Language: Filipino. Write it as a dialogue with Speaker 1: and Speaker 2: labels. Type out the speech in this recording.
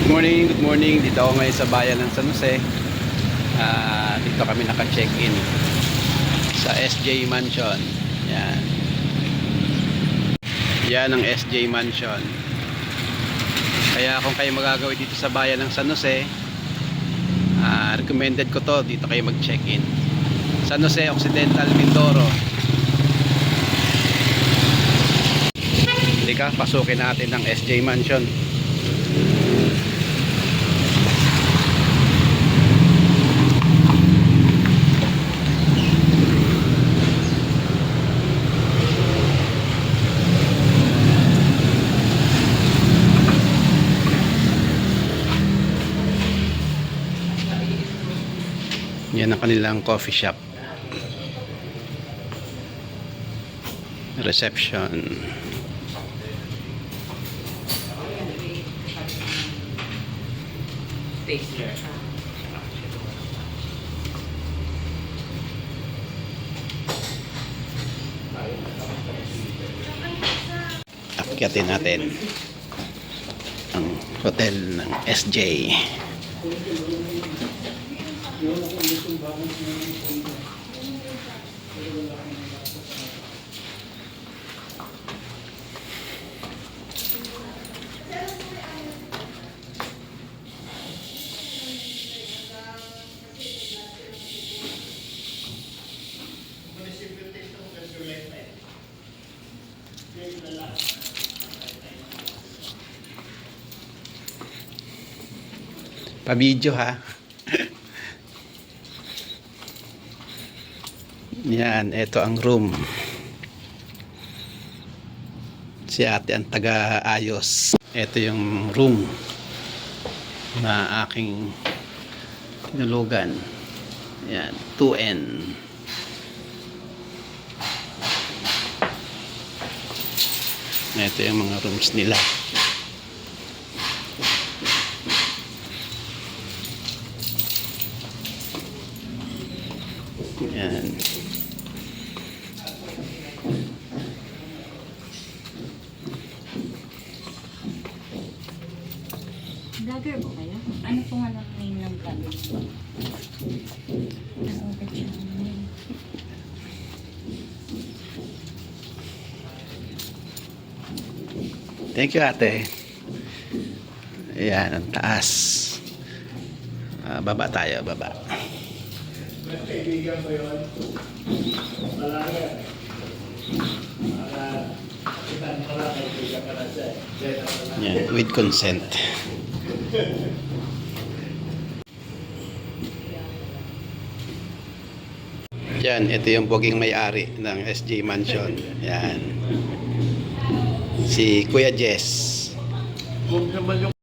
Speaker 1: Good morning. Dito ako ngayon sa bayan ng San Jose. Dito kami naka-check-in sa SJ Mansion. Yan. Yan ang SJ Mansion. Kaya kung kayo magagawin dito sa bayan ng San Jose, recommended ko to. Dito kayo mag-check-in. San Jose Occidental, Mindoro. Halika, pasukin natin ang SJ Mansion. Yan ang kanilang coffee shop. Reception. Akyatin natin ang hotel ng SJ. Pa-video ha. Yan, ito ang room. Si ate ang taga-ayos. Ito yung room na aking tinulugan. Yan, 2N. Ito yung mga rooms nila. Yan.
Speaker 2: Vlogger po kayo? Ano po nga ng name ng vlogger?
Speaker 1: Thank you ate. Ayan, ang taas. Baba tayo, baba.
Speaker 3: Kaibigan ko yun. Malaga. Pala kaibigan ka na siya.
Speaker 1: Yan, with consent. Yan, ito yung poging may-ari ng SJ Mansion. Yan. Si Kuya Jess.
Speaker 3: Huwag naman yung